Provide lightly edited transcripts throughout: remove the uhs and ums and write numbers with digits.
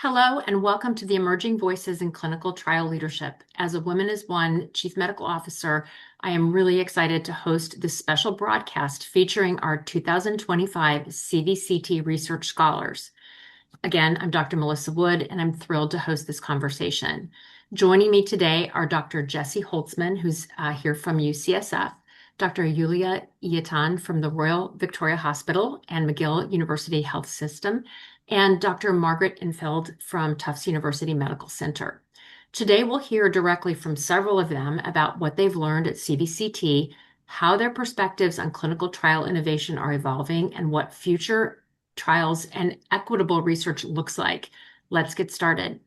Hello, and welcome to the Emerging Voices in Clinical Trial Leadership. As a Women as One Chief Medical Officer, I am really excited to host this special broadcast featuring our 2025 CVCT Research Scholars. Again, I'm Dr. Melissa Wood, and I'm thrilled to host this conversation. Joining me today are Dr. Jesse Holtzman, who's here from UCSF, Dr. Yulia Iatan from the Royal Victoria Hospital and McGill University Health System, and Dr. Margaret Infeld from Tufts University Medical Center. Today, we'll hear directly from several of them about what they've learned at CVCT, how their perspectives on clinical trial innovation are evolving, and what future trials and equitable research looks like. Let's get started.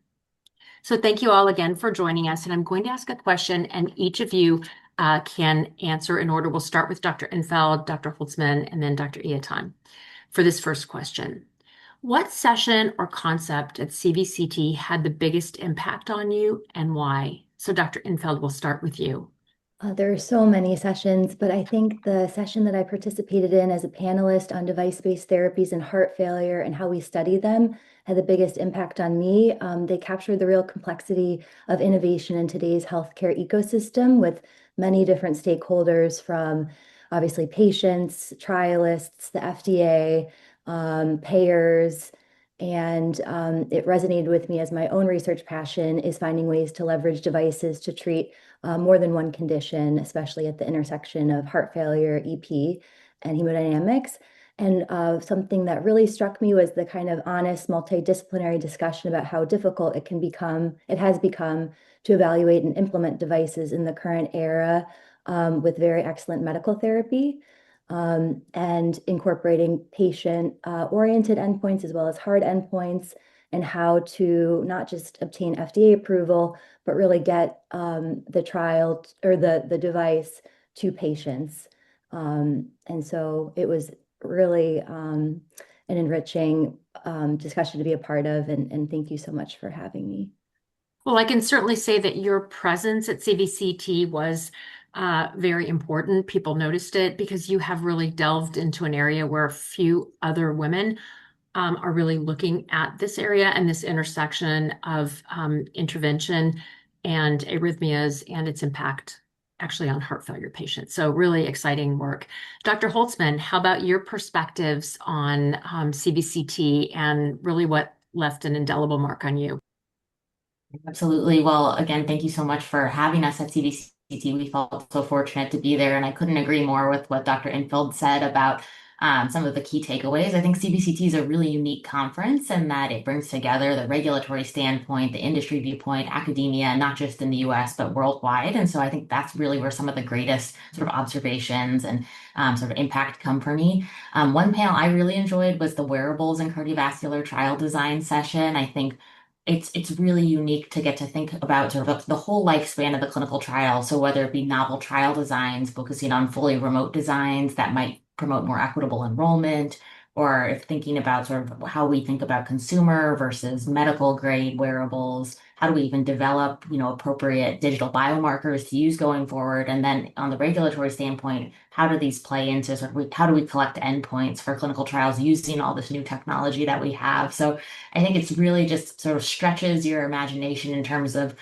So thank you all again for joining us. And I'm going to ask a question, and each of you can answer in order. We'll start with Dr. Infeld, Dr. Holtzman, and then Dr. Iatan for this first question. What session or concept at CVCT had the biggest impact on you and why? So Dr. Infeld, we'll start with you. There are so many sessions, but I think the session that I participated in as a panelist on device-based therapies and heart failure and how we study them had the biggest impact on me. They captured the real complexity of innovation in today's healthcare ecosystem with many different stakeholders, from obviously patients, trialists, the FDA, payers, and it resonated with me as my own research passion is finding ways to leverage devices to treat more than one condition, especially at the intersection of heart failure, EP, and hemodynamics. And something that really struck me was the kind of honest, multidisciplinary discussion about how difficult it has become to evaluate and implement devices in the current era with very excellent medical therapy. And incorporating patient-oriented endpoints as well as hard endpoints, and how to not just obtain FDA approval, but really get the trial or the device to patients. And so it was really an enriching discussion to be a part of, and thank you so much for having me. Well, I can certainly say that your presence at CVCT was very important. People noticed it because you have really delved into an area where few other women are really looking at this area and this intersection of intervention and arrhythmias and its impact actually on heart failure patients. So really exciting work. Dr. Holtzman, how about your perspectives on CVCT and really what left an indelible mark on you? Absolutely. Well, again, thank you so much for having us at CVCT. We felt so fortunate to be there, and I couldn't agree more with what Dr. Infeld said about some of the key takeaways. I think CVCT is a really unique conference in that it brings together the regulatory standpoint, the industry viewpoint, academia, not just in the US, but worldwide. And so I think that's really where some of the greatest sort of observations and sort of impact come for me. One panel I really enjoyed was the wearables and cardiovascular trial design session. I think it's really unique to get to think about sort of the whole lifespan of the clinical trial. So whether it be novel trial designs, focusing on fully remote designs that might promote more equitable enrollment, or if thinking about sort of how we think about consumer versus medical grade wearables, how do we even develop, appropriate digital biomarkers to use going forward? And then on the regulatory standpoint, how do these play into sort of how do we collect endpoints for clinical trials using all this new technology that we have? So I think it's really just sort of stretches your imagination in terms of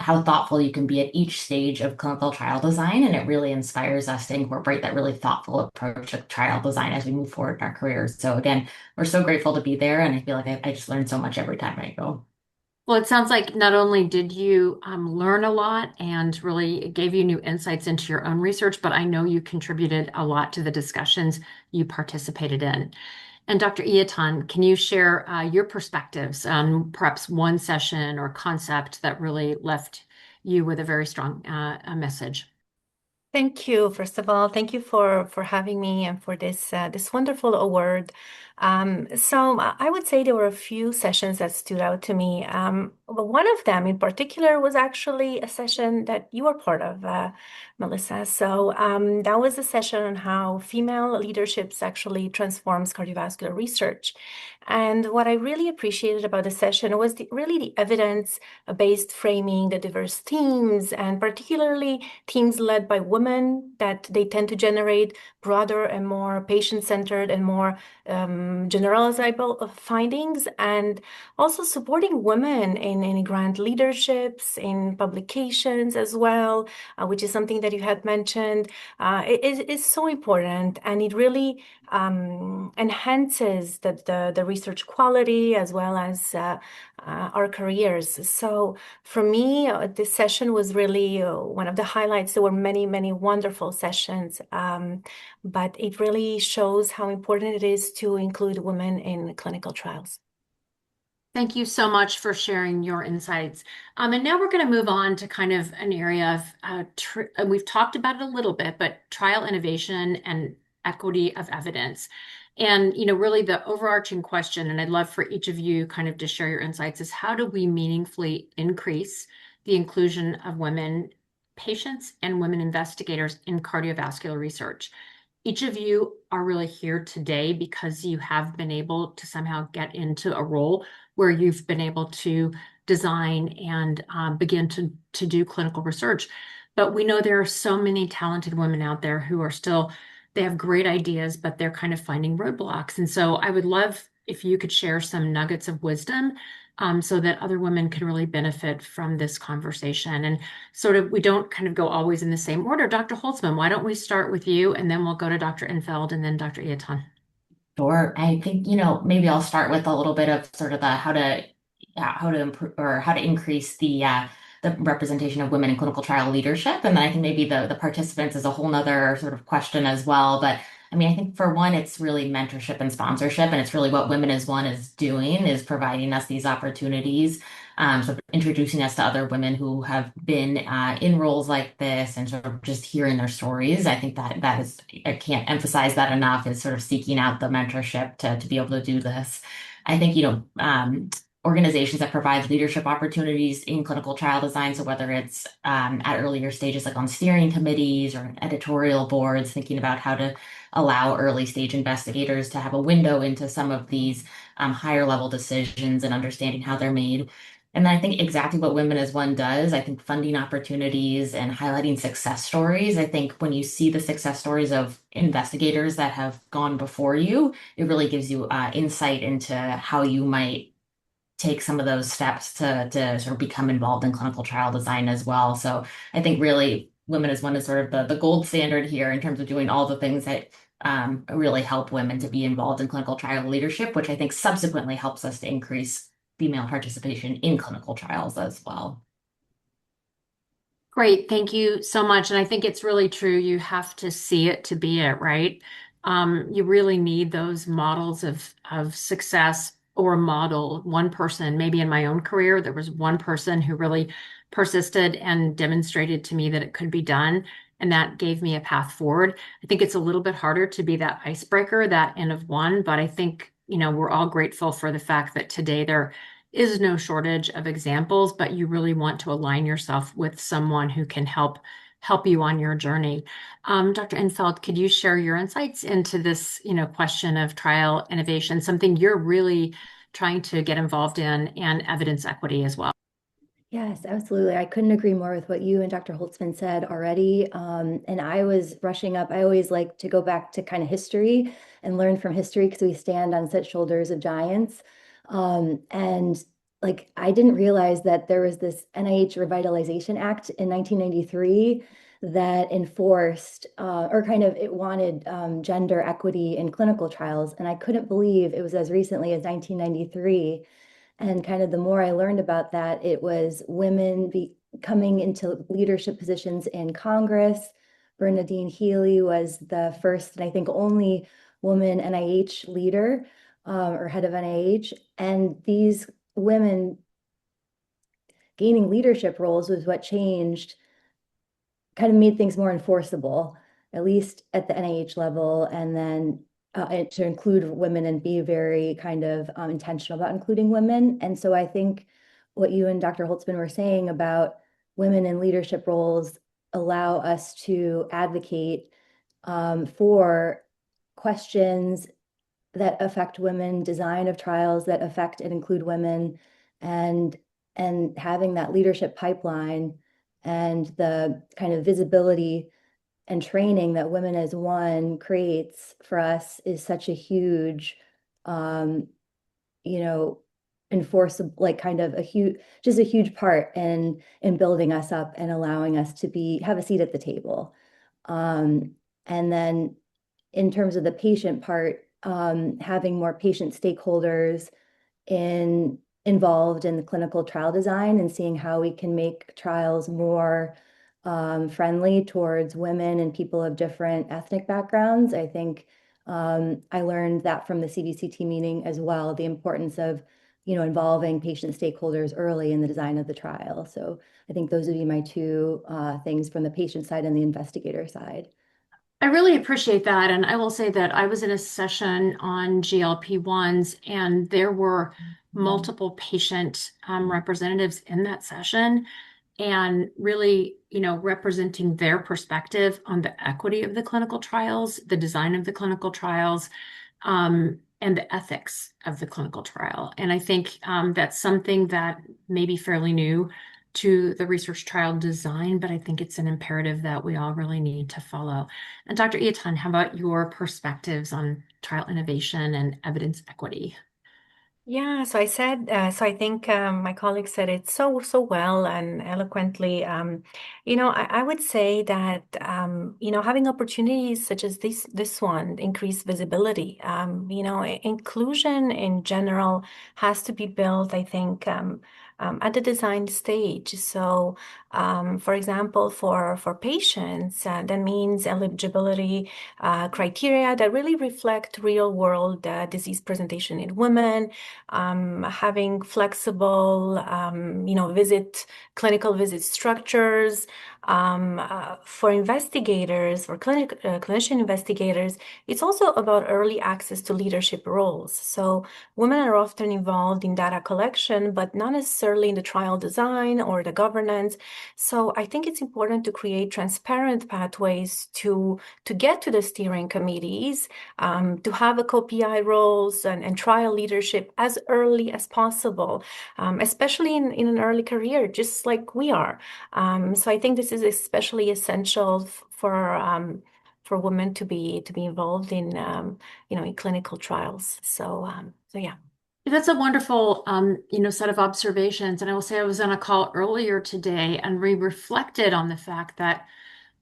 how thoughtful you can be at each stage of clinical trial design. And it really inspires us to incorporate that really thoughtful approach of trial design as we move forward in our careers. So again, we're so grateful to be there. And I feel like I just learn so much every time I go. Well, it sounds like not only did you learn a lot and really it gave you new insights into your own research, but I know you contributed a lot to the discussions you participated in. And Dr. Iatan, can you share your perspectives on perhaps one session or concept that really left you with a very strong message? Thank you. First of all, thank you for having me and for this wonderful award. So I would say there were a few sessions that stood out to me. But one of them in particular was actually a session that you were part of, Melissa. So that was a session on how female leadership actually transforms cardiovascular research. And what I really appreciated about the session was really the evidence-based framing, the diverse teams, and particularly teams led by women, that they tend to generate broader and more patient-centered and more generalizable findings, and also supporting women in grant leaderships, in publications as well, which is something that you had mentioned. It is so important, and it really enhances the research quality as well as our careers. So for me, this session was really one of the highlights. There were many, many wonderful sessions, but it really shows how important it is to include women in clinical trials. Thank you so much for sharing your insights. And now we're going to move on to kind of an area of, we've talked about it a little bit, but trial innovation and equity of evidence. And, really the overarching question, and I'd love for each of you kind of to share your insights, is how do we meaningfully increase the inclusion of women patients and women investigators in cardiovascular research? Each of you are really here today because you have been able to somehow get into a role where you've been able to design and begin to do clinical research. But we know there are so many talented women out there who are still, they have great ideas, but they're kind of finding roadblocks. And so I would love if you could share some nuggets of wisdom so that other women can really benefit from this conversation. And sort of, we don't kind of go always in the same order. Dr. Holtzman, why don't we start with you and then we'll go to Dr. Infeld and then Dr. Iaton. Sure. I think, maybe I'll start with a little bit of sort of the how to improve or how to increase the representation of women in clinical trial leadership. And then I think maybe the participants is a whole nother sort of question as well. But I mean, I think for one, it's really mentorship and sponsorship. And it's really what Women as One is doing, is providing us these opportunities, sort of introducing us to other women who have been in roles like this and sort of just hearing their stories. I think that is, I can't emphasize that enough, is sort of seeking out the mentorship to be able to do this. I think, organizations that provide leadership opportunities in clinical trial design. So whether it's at earlier stages, like on steering committees or editorial boards, thinking about how to allow early stage investigators to have a window into some of these higher level decisions and understanding how they're made. And then I think exactly what Women as One does, I think funding opportunities and highlighting success stories. I think when you see the success stories of investigators that have gone before you, it really gives you insight into how you might take some of those steps to sort of become involved in clinical trial design as well. So I think really Women as One is sort of the gold standard here in terms of doing all the things that really help women to be involved in clinical trial leadership, which I think subsequently helps us to increase female participation in clinical trials as well. Great, thank you so much. And I think it's really true. You have to see it to be it, right? You really need those models of success, or a model, one person. Maybe in my own career, there was one person who really persisted and demonstrated to me that it could be done. And that gave me a path forward. I think it's a little bit harder to be that icebreaker, that N of one, but I think, we're all grateful for the fact that today there is no shortage of examples, but you really want to align yourself with someone who can help you on your journey. Dr. Infeld, could you share your insights into this, question of trial innovation, something you're really trying to get involved in, and evidence equity as well? Yes, absolutely. I couldn't agree more with what you and Dr. Holtzman said already. And I was rushing up. I always like to go back to kind of history and learn from history because we stand on such shoulders of giants. And like, I didn't realize that there was this NIH Revitalization Act in 1993 that enforced or kind of it wanted gender equity in clinical trials. And I couldn't believe it was as recently as 1993. And kind of the more I learned about that, it was women coming into leadership positions in Congress. Bernadine Healy was the first and I think only woman NIH leader or head of NIH. And these women gaining leadership roles was what changed, kind of made things more enforceable, at least at the NIH level, and then to include women and be very kind of intentional about including women. And so I think what you and Dr. Holtzman were saying about women in leadership roles allow us to advocate for questions that affect women, design of trials that affect and include women, and having that leadership pipeline and the kind of visibility and training that Women as One creates for us is such a huge you know, enforce like kind of just a huge part in building us up and allowing us to have a seat at the table. And then in terms of the patient part, having more patient stakeholders involved in the clinical trial design and seeing how we can make trials more friendly towards women and people of different ethnic backgrounds. I think I learned that from the CVCT meeting as well, the importance of involving patient stakeholders early in the design of the trial. So I think those would be my two things from the patient side and the investigator side. I really appreciate that. And I will say that I was in a session on GLP-1s, and there were multiple patient representatives in that session, and really, representing their perspective on the equity of the clinical trials, the design of the clinical trials, and the ethics of the clinical trial. And I think that's something that may be fairly new to the research trial design, but I think it's an imperative that we all really need to follow. And Dr. Iaton, how about your perspectives on trial innovation and evidence equity? Yeah, so I think my colleague said it so well and eloquently. I would say that having opportunities such as this one increase visibility. Inclusion in general has to be built, I think, at the design stage. So, for example, for patients, that means eligibility criteria that really reflect real world disease presentation in women, having flexible, clinical visit structures. For investigators, for clinician investigators, it's also about early access to leadership roles. So women are often involved in data collection, but not necessarily in the trial design or the governance. So I think it's important to create transparent pathways to get to the steering committees, to have a co-PI roles and trial leadership as early as possible, especially in an early career, just like we are. So I think this is especially essential for women to be involved in in clinical trials. So yeah. That's a wonderful, set of observations. And I will say I was on a call earlier today, and we reflected on the fact that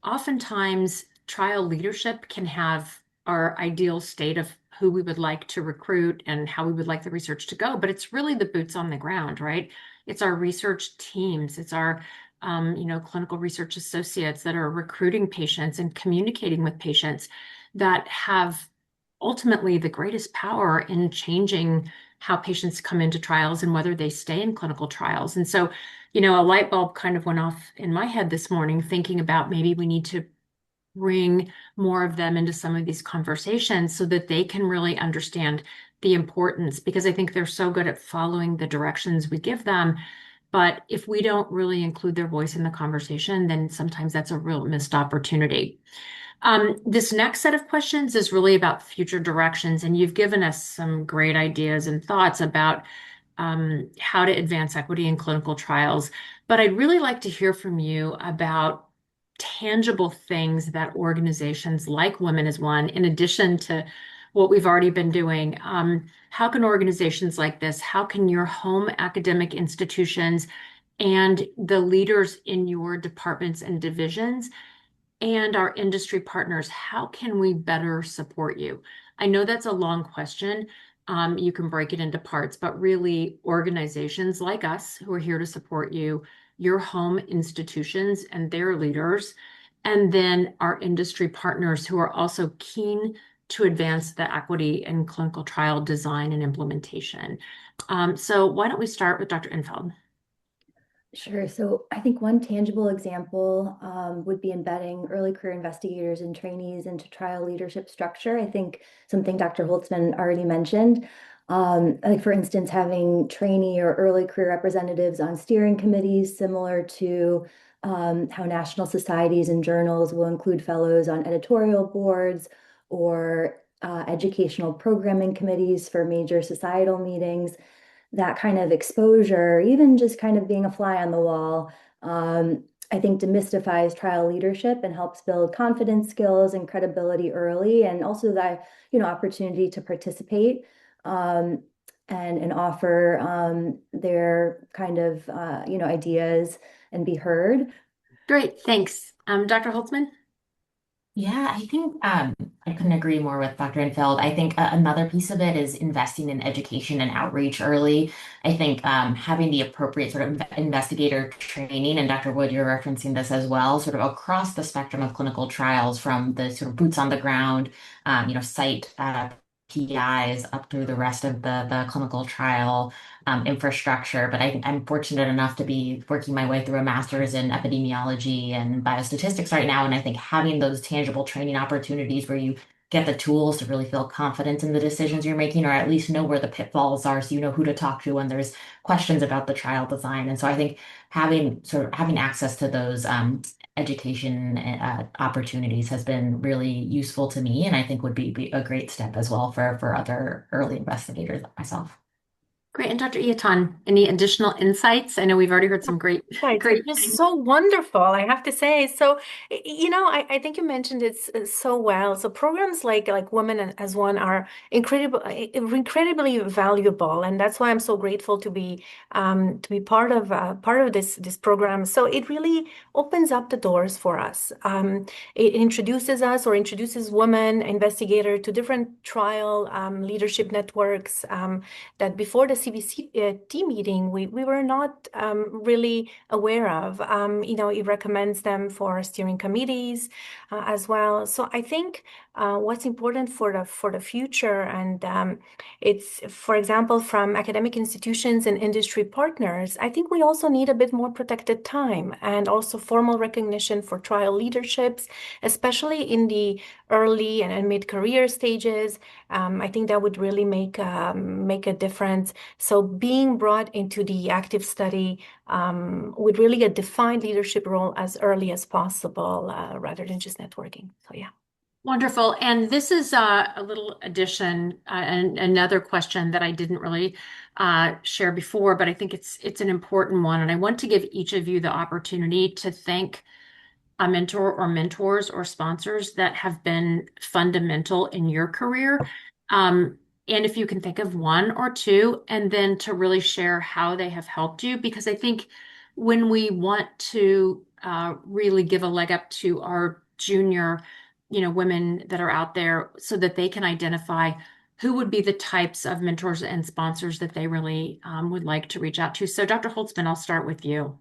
oftentimes trial leadership can have our ideal state of who we would like to recruit and how we would like the research to go, but it's really the boots on the ground, right? It's our research teams, it's our clinical research associates that are recruiting patients and communicating with patients that have ultimately the greatest power in changing how patients come into trials and whether they stay in clinical trials. And so, a light bulb kind of went off in my head this morning, thinking about maybe we need to bring more of them into some of these conversations so that they can really understand the importance, because I think they're so good at following the directions we give them. But if we don't really include their voice in the conversation, then sometimes that's a real missed opportunity. This next set of questions is really about future directions, and you've given us some great ideas and thoughts about how to advance equity in clinical trials. But I'd really like to hear from you about tangible things that organizations like Women as One, in addition to what we've already been doing, how can organizations like this, how can your home academic institutions and the leaders in your departments and divisions and our industry partners, how can we better support you? I know that's a long question. You can break it into parts, but really organizations like us who are here to support you, your home institutions and their leaders, and then our industry partners who are also keen to advance the equity in clinical trial design and implementation. So why don't we start with Dr. Infeld? Sure. So I think one tangible example would be embedding early career investigators and trainees into trial leadership structure. I think something Dr. Holtzman already mentioned, like for instance, having trainee or early career representatives on steering committees, similar to how national societies and journals will include fellows on editorial boards or educational programming committees for major societal meetings. That kind of exposure, even just kind of being a fly on the wall, I think demystifies trial leadership and helps build confidence skills and credibility early, and also the opportunity to participate and offer their kind of ideas and be heard. Great, thanks. Dr. Holtzman? Yeah, I think I couldn't agree more with Dr. Infeld. I think another piece of it is investing in education and outreach early. I think having the appropriate sort of investigator training, and Dr. Wood, you're referencing this as well, sort of across the spectrum of clinical trials, from the sort of boots on the ground, site PIs up through the rest of the clinical trial infrastructure. But I'm fortunate enough to be working my way through a master's in epidemiology and biostatistics right now. And I think having those tangible training opportunities where you get the tools to really feel confident in the decisions you're making, or at least know where the pitfalls are, so you know who to talk to when there's questions about the trial design. And so I think having access to those education opportunities has been really useful to me, and I think would be a great step as well for other early investigators like myself. Great. And Dr. Iaton, any additional insights? I know we've already heard some great, Right. great It's just things. so wonderful, I have to say. So, I think you mentioned it so well. So programs like Women as One are incredibly valuable, and that's why I'm so grateful to be part of this program. So it really opens up the doors for us. It introduces us or introduces women investigator to different trial leadership networks that before the CVCT meeting we were not really aware of. It recommends them for steering committees as well. So I think what's important for the future, and it's, for example, from academic institutions and industry partners, I think we also need a bit more protected time and also formal recognition for trial leaderships, especially in the early and mid-career stages. I think that would really make a difference. So being brought into the active study with really a defined leadership role as early as possible, rather than just networking. So yeah. Wonderful. And this is a little addition and another question that I didn't really share before, but I think it's an important one. And I want to give each of you the opportunity to thank a mentor or mentors or sponsors that have been fundamental in your career. And if you can think of one or two, and then to really share how they have helped you, because I think when we want to really give a leg up to our junior, women that are out there so that they can identify who would be the types of mentors and sponsors that they really would like to reach out to. So Dr. Holtzman, I'll start with you.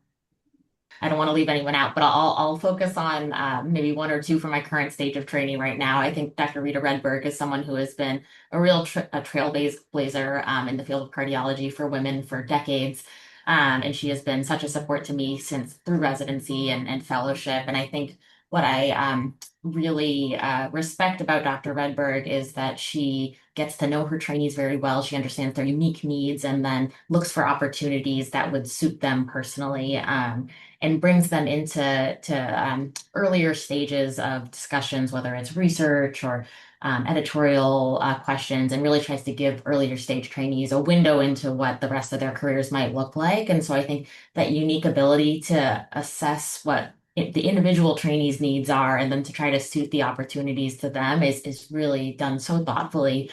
I don't want to leave anyone out, but I'll focus on maybe one or two for my current stage of training right now. I think Dr. Rita Redberg is someone who has been a real trailblazer in the field of cardiology for women for decades. And she has been such a support to me since through residency and fellowship. And I think what I really respect about Dr. Redberg is that she gets to know her trainees very well. She understands their unique needs and then looks for opportunities that would suit them personally. And brings them into earlier stages of discussions, whether it's research or editorial questions, and really tries to give earlier stage trainees a window into what the rest of their careers might look like. And so I think that unique ability to assess what the individual trainees' needs are, and then to try to suit the opportunities to them is really done so thoughtfully.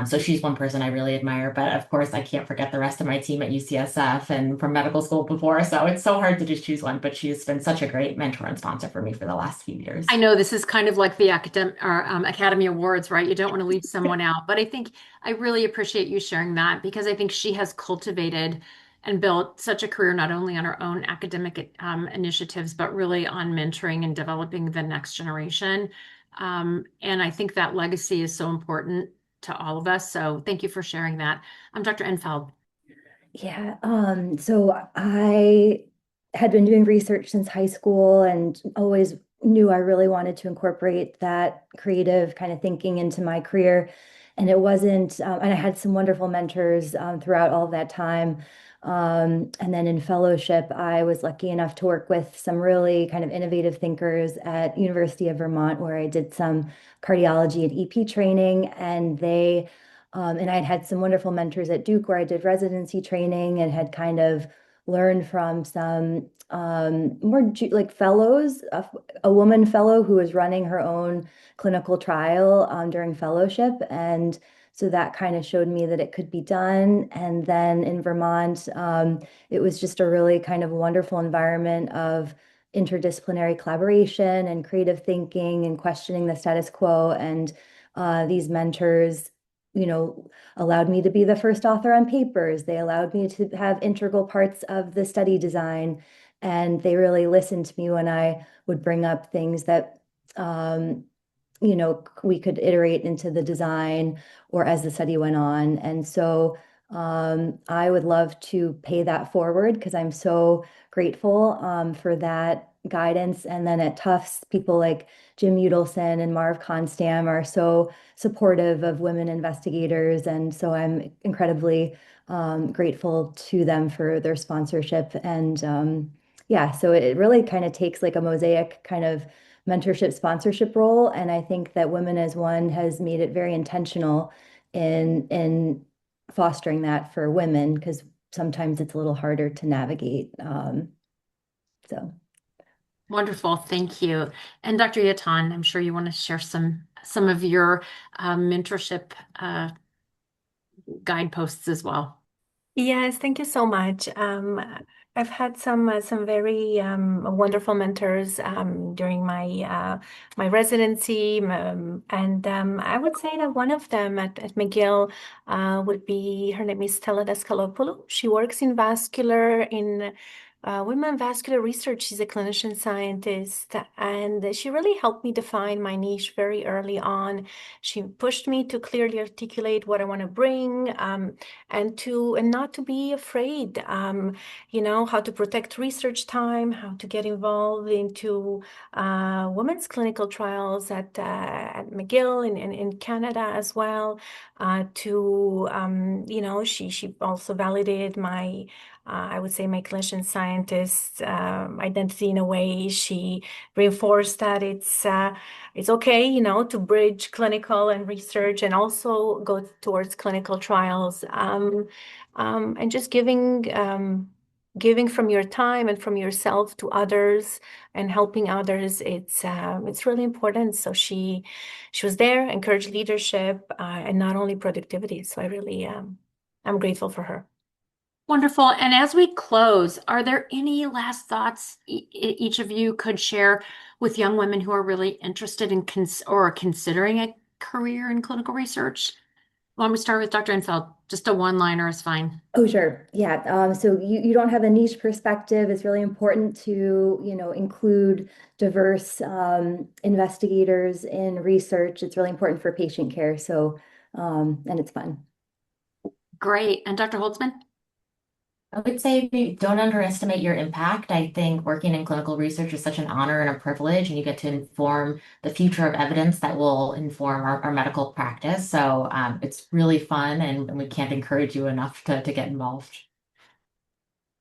So she's one person I really admire, but of course I can't forget the rest of my team at UCSF and from medical school before. So it's so hard to just choose one, but she's been such a great mentor and sponsor for me for the last few years. I know this is kind of like the Academy Awards, right? You don't want to leave someone out, but I think I really appreciate you sharing that, because I think she has cultivated and built such a career, not only on her own academic initiatives, but really on mentoring and developing the next generation. And I think that legacy is so important to all of us. So thank you for sharing that. I'm Dr. Enfeld. Yeah, so I had been doing research since high school and always knew I really wanted to incorporate that creative kind of thinking into my career. And it wasn't, and I had some wonderful mentors throughout all of that time. And then in fellowship, I was lucky enough to work with some really kind of innovative thinkers at University of Vermont, where I did some cardiology and EP training, and and I had some wonderful mentors at Duke where I did residency training and had kind of learned from some more like fellows, a woman fellow who was running her own clinical trial during fellowship. And So that kind of showed me that it could be done. And then in Vermont, it was just a really kind of wonderful environment of interdisciplinary collaboration and creative thinking and questioning the status quo. And these mentors, allowed me to be the first author on papers. They allowed me to have integral parts of the study design. And they really listened to me when I would bring up things that we could iterate into the design or as the study went on. And so I would love to pay that forward because I'm so grateful for that guidance. And then at Tufts, people like Jim Udelson and Marv Konstam are so supportive of women investigators. And so I'm incredibly grateful to them for their sponsorship. And yeah, so it really kind of takes like a mosaic kind of mentorship sponsorship role. And I think that Women as One has made it very intentional in fostering that for women because sometimes it's a little harder to navigate. So Wonderful, thank you. And Dr. Yatan, I'm sure you want to share some of your mentorship guideposts as well. Yes, thank you so much. I've had some very wonderful mentors during my residency, and I would say that one of them at McGill would be, her name is Stella Daskalopoulou. She works in women vascular research. She's a clinician scientist, and she really helped me define my niche very early on. She pushed me to clearly articulate what I want to bring, and not to be afraid, how to protect research time, how to get involved into women's clinical trials at McGill in Canada as well. She also validated I would say my clinician scientist identity in a way. She reinforced that it's okay, to bridge clinical and research and also go towards clinical trials. And just giving from your time and from yourself to others and helping others, it's really important. So she was there, encouraged leadership and not only productivity. So I really I'm grateful for her. Wonderful. And as we close, are there any last thoughts each of you could share with young women who are really interested in or considering a career in clinical research? Why don't we start with Dr. Infeld? Just a one-liner is fine. Oh, sure. Yeah. So you don't have a niche perspective. It's really important to, include diverse investigators in research. It's really important for patient care. So, and it's fun. Great. And Dr. Holtzman? I would say don't underestimate your impact. I think working in clinical research is such an honor and a privilege, and you get to inform the future of evidence that will inform our medical practice. So it's really fun, and we can't encourage you enough to get involved.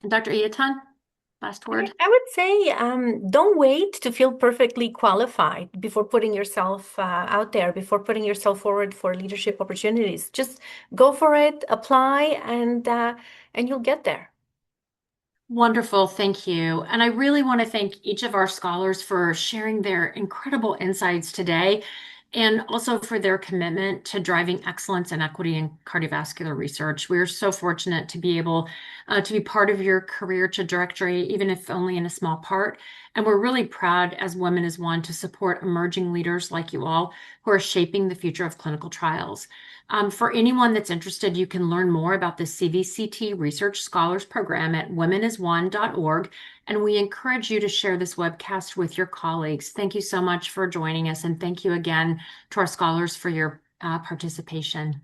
And Dr. Iatan, last word. I would say don't wait to feel perfectly qualified before putting yourself out there, before putting yourself forward for leadership opportunities. Just go for it, apply, and you'll get there. Wonderful, thank you. And I really want to thank each of our scholars for sharing their incredible insights today and also for their commitment to driving excellence and equity in cardiovascular research. We are so fortunate to be able to be part of your career trajectory, even if only in a small part. And we're really proud as Women as One to support emerging leaders like you all who are shaping the future of clinical trials. For anyone that's interested, you can learn more about the CVCT Research Scholars Program at womenisone.org, and we encourage you to share this webcast with your colleagues. Thank you so much for joining us, and thank you again to our scholars for your participation.